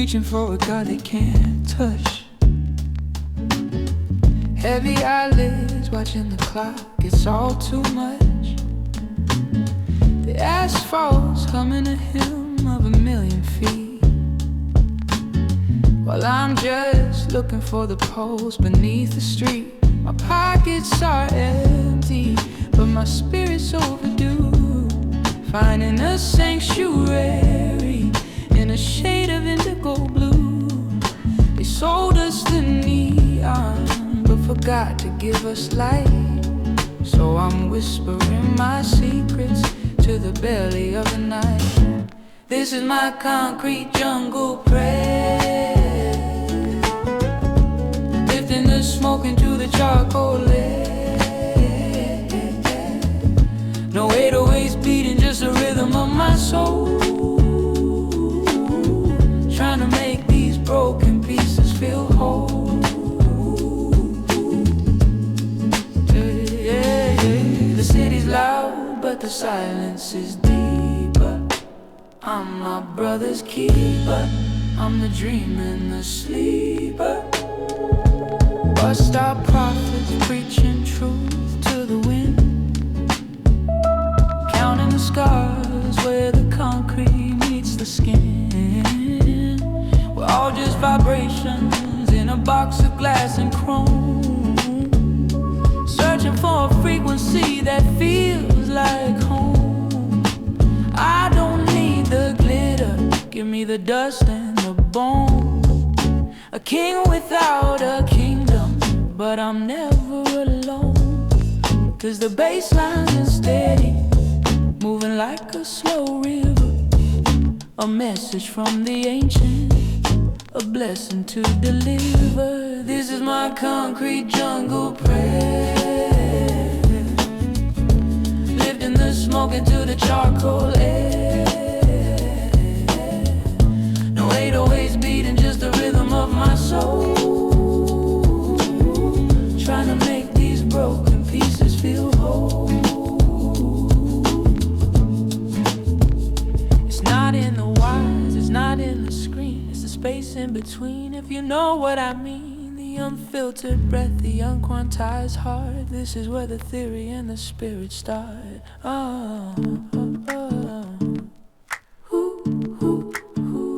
reaching for a God they can't touch. Heavy eyelids, watching the clock, it's all too much. The asphalt's humming a hymn of a million feet, while I'm just looking for the poles beneath the street. My pockets are empty, but my spirit's overdue, finding a sanctuary in a shade of indigo blue. They sold us the neon, but forgot to give us light. So I'm whispering my secrets to the belly of the night. This is my concrete jungle prayer, lifting the smoke into the charcoal air. No 808s beating, just the rhythm of my soul, trying to make these broken pieces feel whole. The city's loud, but the silence is deeper. I'm my brother's keeper, I'm the dream and the sleeper. Bust stop prophets preaching truth to the wind, counting the scars where the concrete meets the skin. We're all just vibrations in a box of glass and chrome, searching for a frequency that feels like home. I don't need the glitter, give me the dust and the bone. A king without a kingdom, but I'm never alone. Cause the bass line is steady, moving like a slow river. A message from the ancient, a blessing to deliver. This is my concrete jungle prayer, lifting the smoke into the charcoal air. No 808s beating, just the rhythm of my soul, trying to make these broken pieces feel whole. It's not in the wires, it's not in the screen, it's the space in between, if you know what I mean. The unfiltered breath, the unquantized heart, this is where the theory and the spirit start. Oh, oh, oh. Ooh, ooh, ooh.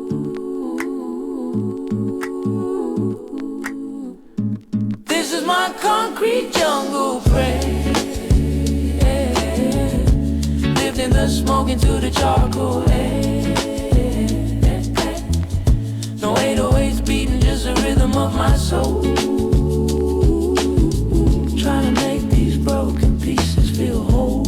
This is my concrete jungle prayer, lifting the smoke into the charcoal air. No 808s beating, just the rhythm of my soul, trying to make these broken pieces feel whole.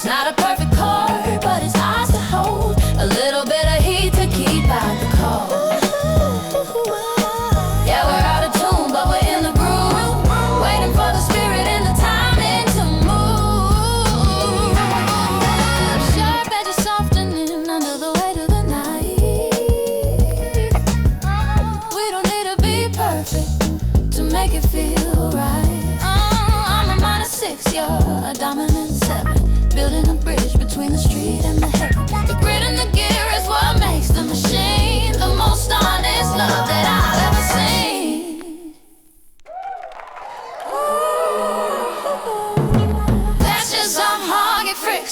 Not a perfect chord, but it's ours to hold. A little bit of heat to keep out the cold.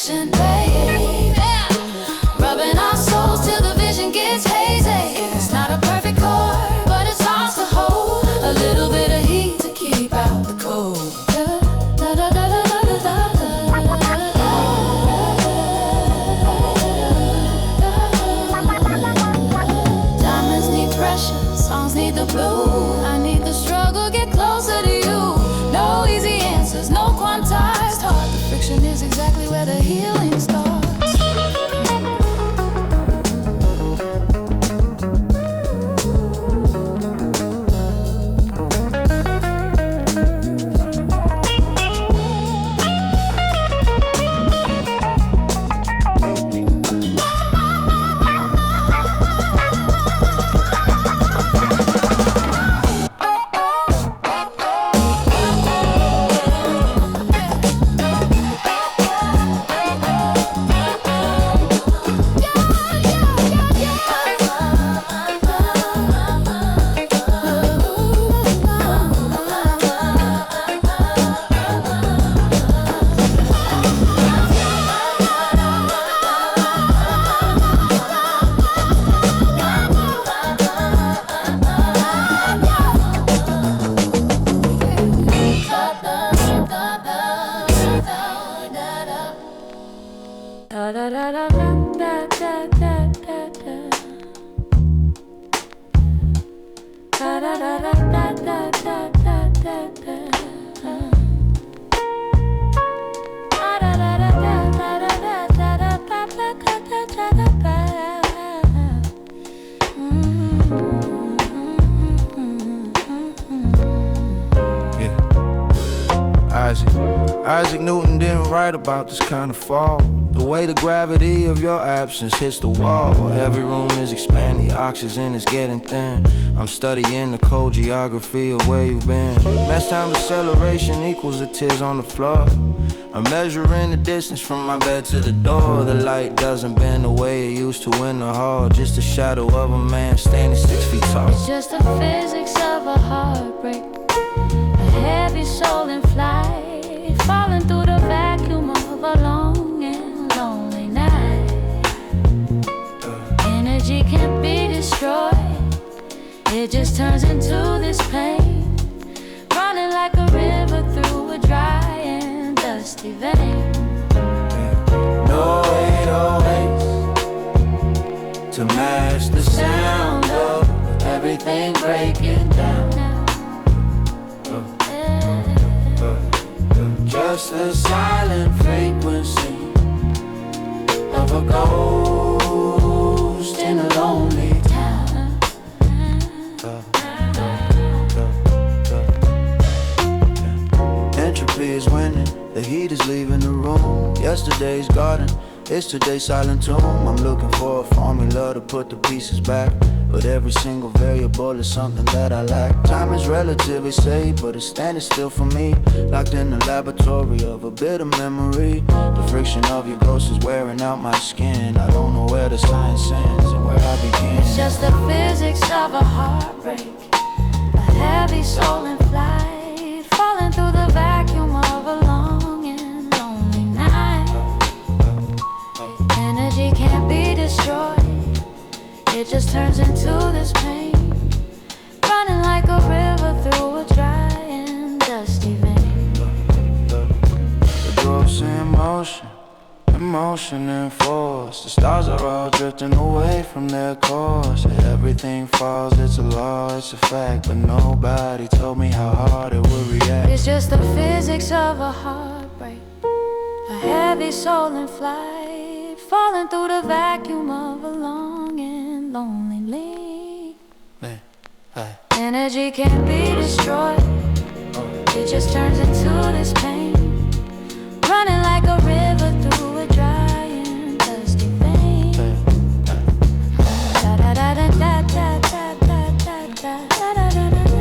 friction, babe. Rubbing our souls till the vision gets hazy. It's not a perfect chord, but it's ours to hold. A little bit of heat to keep out the cold. Diamonds need pressure, songs need the blue. I need the struggle, get closer to you. No easy answers, no quantized heart. The friction is exactly where the healing starts. Isaac Newton didn't write about this kind of fall. The way the gravity of your absence hits the wall. Every room is expanding, oxygen is getting thin. I'm studying the cold geography of where you've been. Mass time acceleration equals the tears on the floor. I'm measuring the distance from my bed to the door. The light doesn't bend the way it used to in the hall. Just a shadow of a man standing 6 feet tall. It's just the physics of a heartbreak, a heavy soul in flight, falling through the vacuum of a long and lonely night. Energy can't be destroyed, it just turns into this pain, running like a river through a dry and dusty vein. No 808s to match the sound of everything breaking down. Just a silent frequency of a ghost in a lonely town. Entropy is winning, the heat is leaving the room. Yesterday's garden, it's today's silent tomb. I'm looking for a formula to put the pieces back, but every single variable is something that I lack. Time is relative, they say, but it's standing still for me, locked in the laboratory of a bit of memory. The friction of your ghost is wearing out my skin. I don't know where the science ends and where I begin. It's just the physics of a heartbreak, a heavy soul in flight, falling through the vacuum of a long and lonely night. Energy can't be destroyed, it just turns into this pain, running like a river through a dry and dusty vein. The group's in motion, emotion and force. The stars are all drifting away from their course. Everything falls, it's a law, it's a fact, but nobody told me how hard it would react. It's just the physics of a heartbreak, a heavy soul in flight, falling through the vacuum of a long and lonely lead. Energy can't be destroyed, it just turns into this pain, running like a river through a dry and dusty vein. Da da da da da da da da da da da da da da.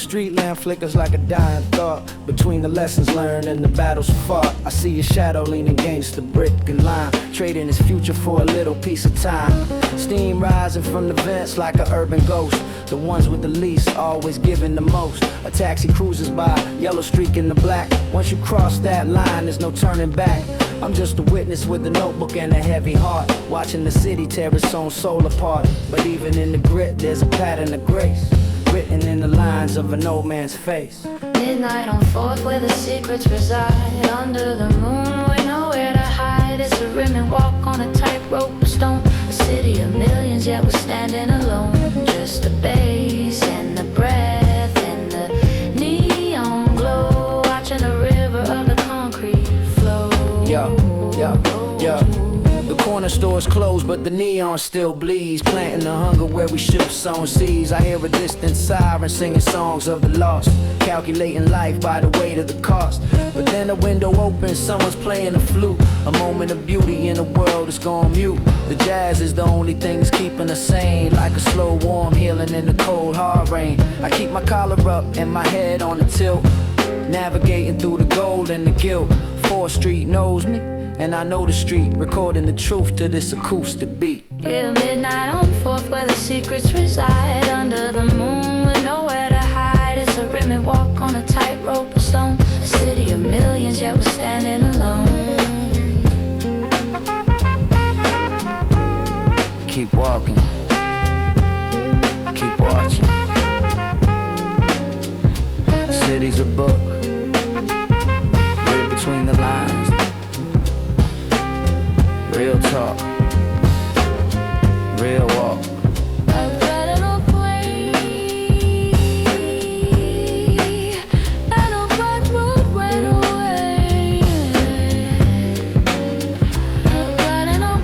street lamp flickers like a dying thought. Between the lessons learned and the battles fought, I see your shadow leaning against the brick and lime, trading his future for a little piece of time. Steam rising from the vents like an urban ghost. The ones with the least always giving the most. A taxi cruises by, yellow streak in the black. Once you cross that line, there's no turning back. I'm just a witness with a notebook and a heavy heart, watching the city tear its own soul apart. But even in the grit, there's a pattern of grace, written in the lines of an old man's face. Midnight on 4th where the secrets reside. Under the moon we know where to hide. It's a rim and walk on a tightrope of stone. A city of millions yet we're standing alone. Just the bass and the breath and the neon glow, watching the river of the concrete flow. Yo. The corner store's closed, but the neon still bleeds, planting the hunger where we should have sown seeds. I hear a distant siren singing songs of the lost, calculating life by the weight of the cost. But then the window opens, someone's playing a flute, a moment of beauty in a world that's gone mute. The jazz is the only thing that's keeping us sane, like a slow warm healing in the cold hard rain. I keep my collar up and my head on a tilt, navigating through the gold and the guilt. 4th Street knows me, and I know the street, recording the truth to this acoustic beat. Yeah, midnight on 4th where the secrets reside. Under the moon with nowhere to hide. It's a rim and walk on a tightrope of stone. A city of millions yet we're standing alone. Keep walking, keep watching. City's a book, read between the lines. Real talk, real walk. I've got an away, an open road right away. I've got an away.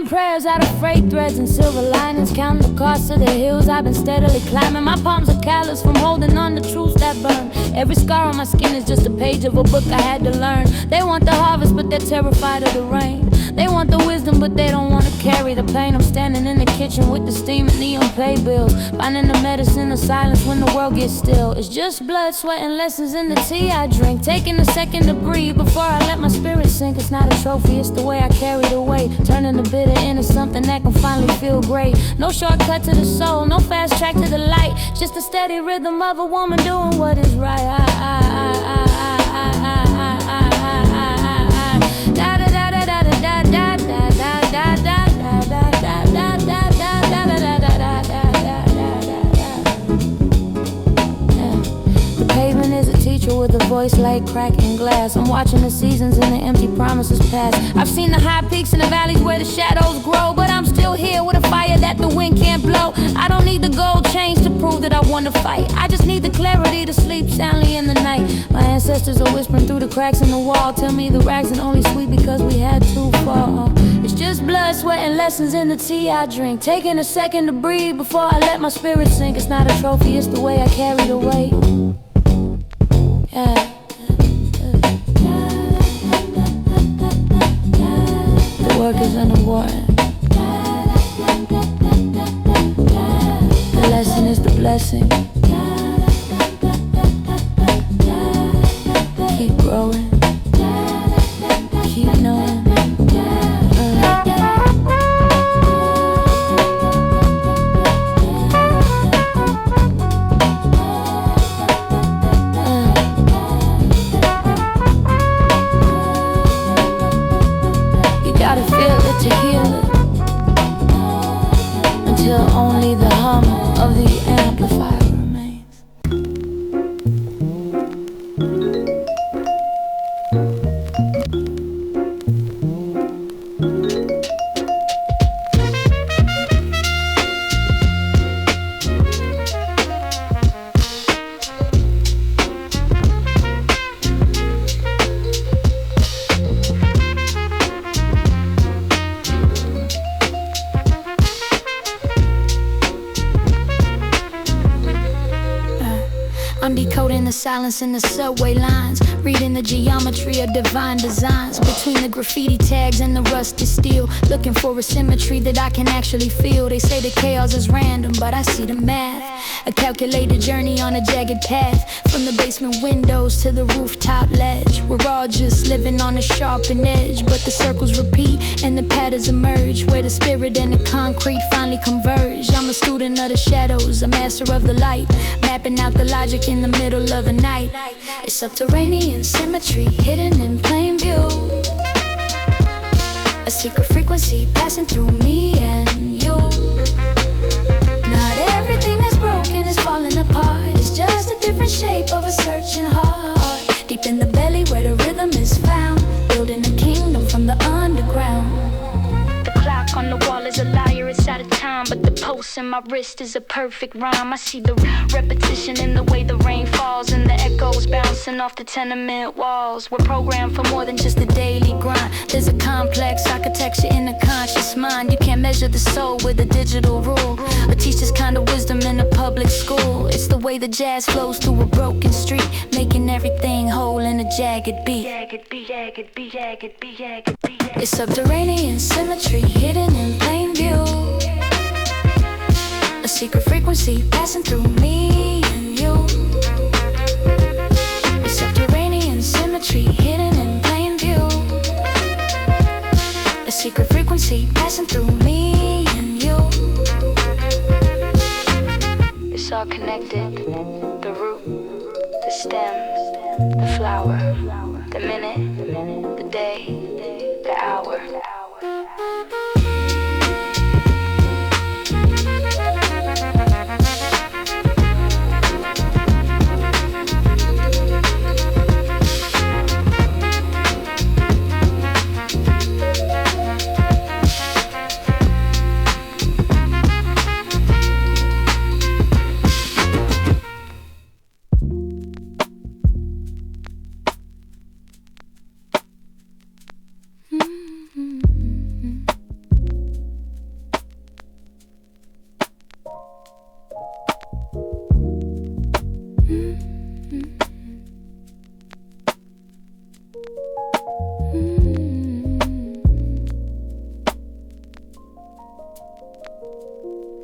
Prayers out of freight threads and silver linings, counting the cost of the hills I've been steadily climbing. My palms are callous from holding on to truths that burn. Every scar on my skin is just a page of a book I had to learn. They want the harvest, but they're terrified of the rain. They want the wisdom, but they don't want to carry the pain. I'm standing in the kitchen with the steam and neon pay bills, finding the medicine of silence when the world gets still. It's just blood, sweat, and lessons in the tea I drink. Taking a second to breathe before I let my spirit sink. It's not a trophy, it's the way I carry the weight, turning the bitter into something that can finally feel great. No shortcut to the soul, no fast track to the light, just a steady rhythm of a woman doing what is right. With a voice like cracking glass, I'm watching the seasons and the empty promises pass. I've seen the high peaks and the valleys where the shadows grow, but I'm still here with a fire that the wind can't blow. I don't need the gold chains to prove that I want to fight. I just need the clarity to sleep soundly in the night. My ancestors are whispering through the cracks in the wall, tell me the rags are only sweet because we had too far. It's just blood, sweat, and lessons in the tea I drink. Taking a second to breathe before I let my spirit sink. It's not a trophy, it's the way I carry the weight. Yeah. The work is underwater. The lesson is the blessing. Keep growing. Keep knowing. the silence in the subway lines, reading the geometry of divine designs between the graffiti tags and the rusted steel, looking for a symmetry that I can actually feel. They say the chaos is random, but I see the math. A calculated journey on a jagged path, from the basement windows to the rooftop ledge. We're all just living on a sharpened edge, but the circles repeat and the patterns emerge, where the spirit and the concrete finally converge. I'm a student of the shadows, a master of the light, mapping out the logic in the middle of the night. It's subterranean symmetry, hidden in plain view. A secret frequency passing through me and you. Not everything that's broken is falling apart. It's just a different shape of a searching heart. Deep in the belly where the rhythm is found, building a kingdom from the underground. The clock on the wall is a liar, it's out of time, but the pulse in my wrist is a perfect rhyme. I see the repetition in the way the rain falls, and the echoes bouncing off the tenement walls. We're programmed for more than just a daily grind. There's a complex architecture in the conscious mind. You can't measure the soul with a digital rule, or teach this kind of wisdom in a public school. It's the way the jazz flows through a broken street, making everything whole in a jagged beat. It's subterranean symmetry, hidden in plain view. A secret frequency passing through me and you. It's subterranean symmetry, hidden in plain view. A secret frequency passing through me and you. It's all connected. The root, the stem, the flower, the minute, the day, the hour.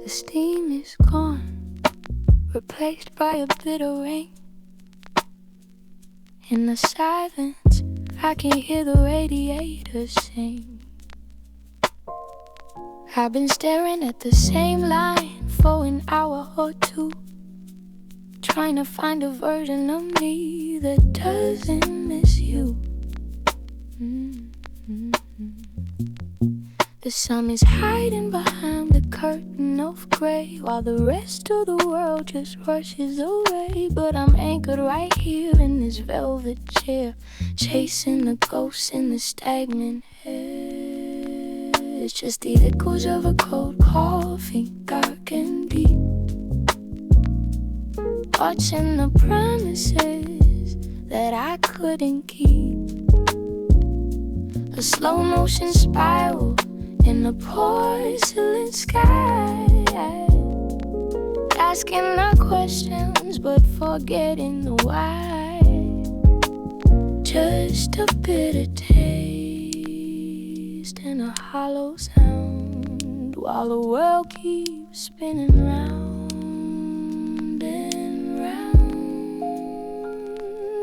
The steam is gone, replaced by a bitter rain. In the silence, I can hear the radiator sing. I've been staring at the same line for an hour or two, trying to find a version of me that doesn't miss you. The sun is hiding behind the curtain of gray, while the rest of the world just rushes away. But I'm anchored right here in this velvet chair, chasing the ghosts in the stagnant air. It's just the echoes of a cold coffee, dark and deep, watching the promises that I couldn't keep. A slow motion spiral in the porcelain sky, asking the questions but forgetting the why. Just a bitter taste and a hollow sound, while the world keeps spinning round and round.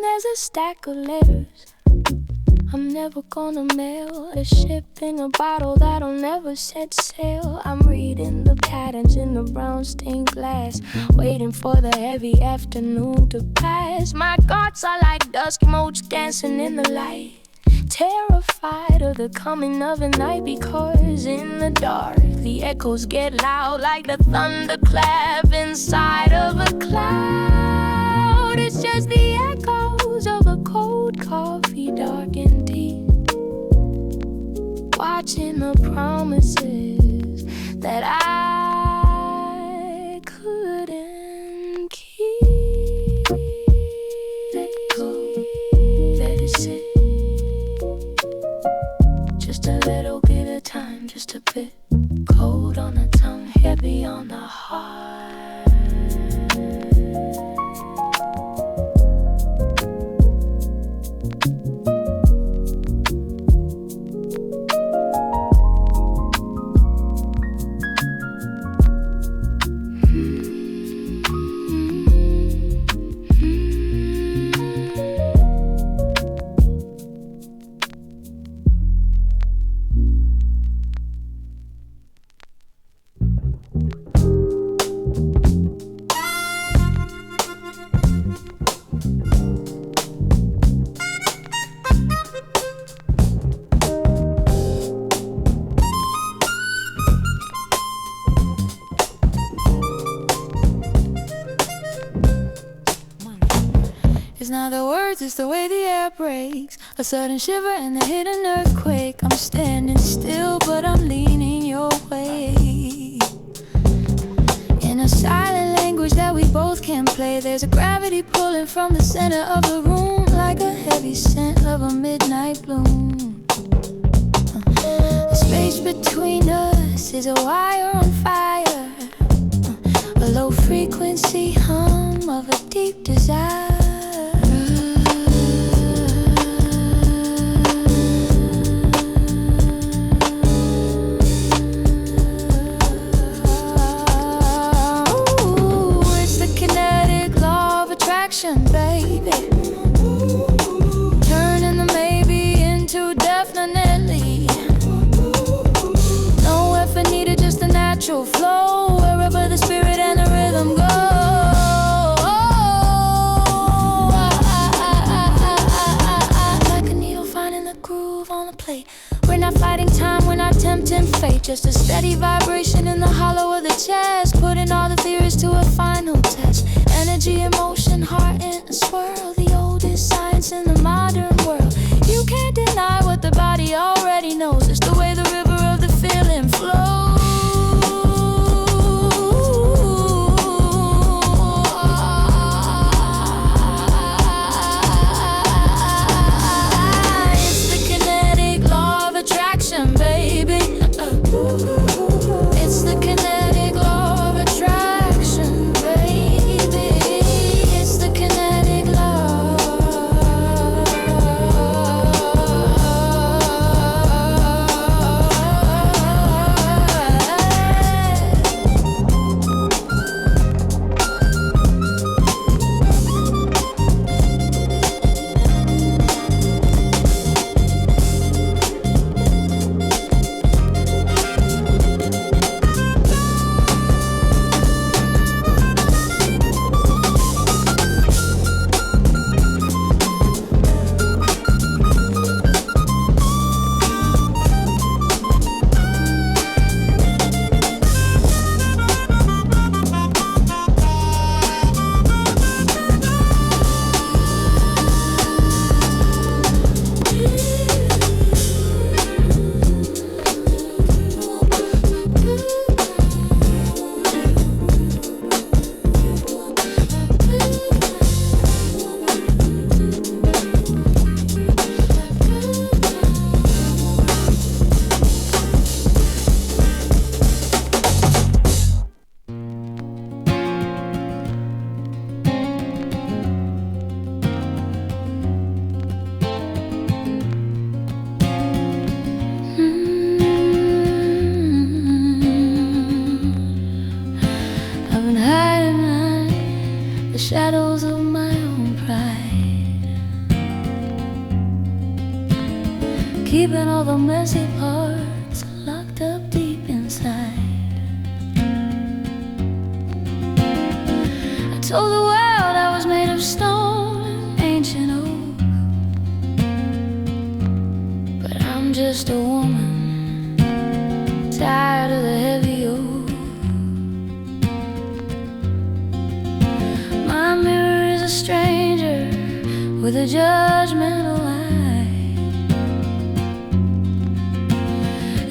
There's a stack of letters I'm never gonna mail, a ship in a bottle that'll never set sail. I'm reading the patterns in the brown stained glass, waiting for the heavy afternoon to pass. My thoughts are like dusky motes dancing in the light, terrified of the coming of a night, because in the dark the echoes get loud like the thunderclap inside of a cloud. It's just the echoes of a cold coffee, dark and deep, watching the promises that I couldn't keep. Let go, let it sit. Just a little bit of time, just a bit cold on the tongue, heavy on the heart. words, it's the way the air breaks. A sudden shiver and a hidden earthquake. I'm standing still, but I'm leaning your way. In a silent language that we both can play, there's a gravity pulling from the center of the room, like a heavy scent of a midnight bloom. The space between us is a wire on fire, a low frequency hum of a deep desire. Kinetic law of attraction, baby. Turning the maybe into definitely. No effort needed, just a natural flow, wherever the spirit and the rhythm go. Like a needle finding the groove on the plate. We're not fighting time, we're not tempting fate. Just a steady vibration in the hollow of the chest, putting all the theories to a final test. Energy, emotion, heart in a swirl, the oldest science in the modern world. You can't deny what the body already knows. It's the way the river of the feeling flows. It's the kinetic law of attraction, baby. It's the kinetic law of attraction, baby. It's the kinetic law. I've been hiding behind the shadows of my own pride, keeping all the messy parts locked up deep inside. I told the world I was made of stone and ancient oak, but I'm just a woman tired of the heavy yoke. My mirror is a stranger with a judgmental eye,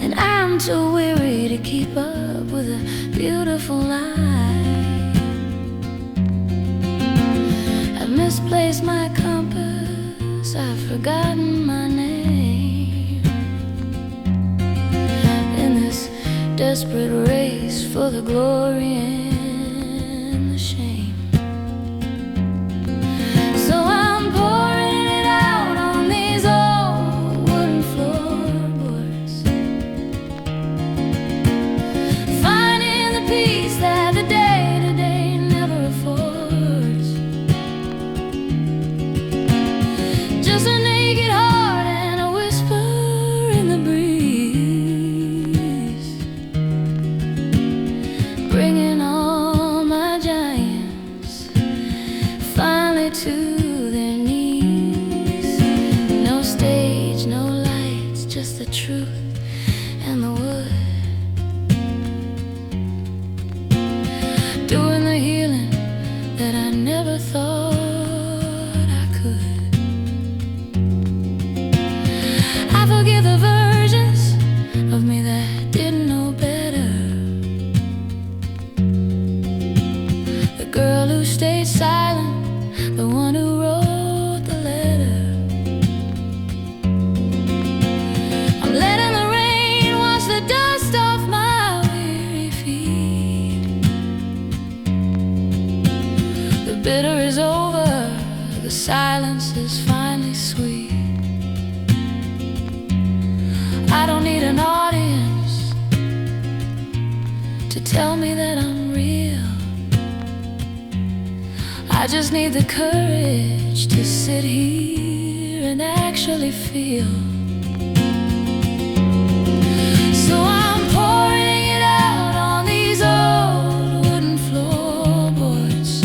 and I'm too weary to keep up with a beautiful lie. I've misplaced my compass, I've forgotten my name in this desperate race for the glory and the shame. So I'm pouring it out on these old wooden floorboards, finding the peace that the day-to-day never affords. Just a naked heart and a whisper in the breeze, bringing all of the versions of me that didn't know better. The girl who stayed silent, the one who wrote the letter. I'm letting the rain wash the dust off my weary feet. The bitter is over, the silence is finally sweet. I don't need an audience to tell me that I'm real. I just need the courage to sit here and actually feel. So I'm pouring it out on these old wooden floorboards,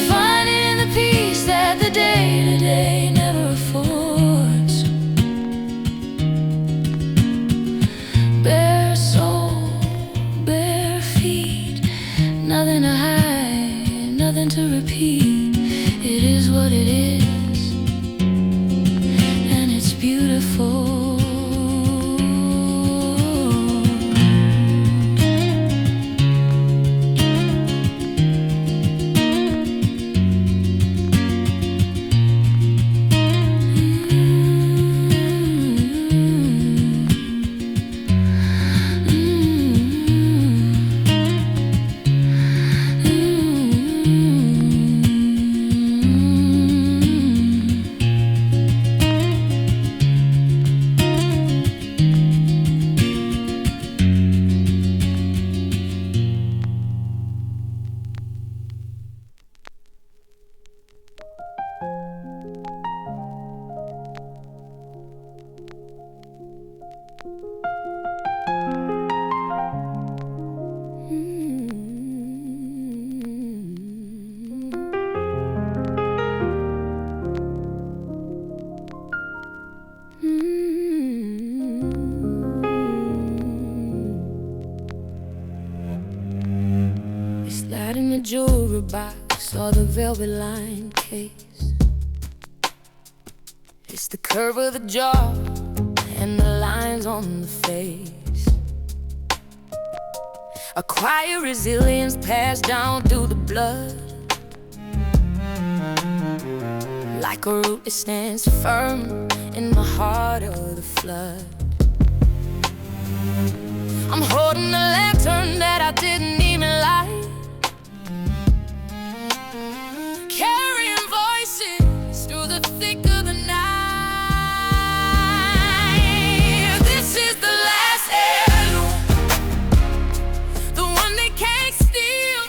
finding the peace that the day-to-day never affords. Bare soul, bare feet, nothing to hide, nothing to repeat. It is what it is, and it's beautiful. In the jewelry box or the velvet lined case, it's the curve of the jaw and the lines on the face. A quiet resilience passed down through the blood, like a root that stands firm in the heart of the flood. I'm holding a lantern that I didn't even light, carrying voices through the thick of the night. This is the last heirloom, the one they can't steal,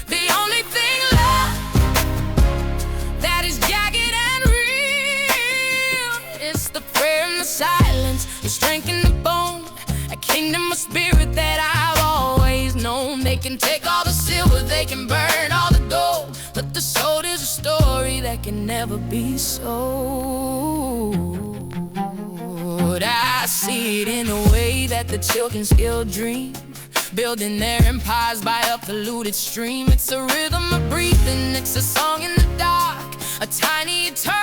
the only thing left that is jagged and real. It's the prayer in the silence, the strength in the bone, a kingdom of spirit that I've always known. They can take all the silver, they can burn all the gold, but the soul is a story that can never be sold. I see it in the way that the children still dream, building their empires by a polluted stream. It's a rhythm of breathing, it's a song in the dark, a tiny eternity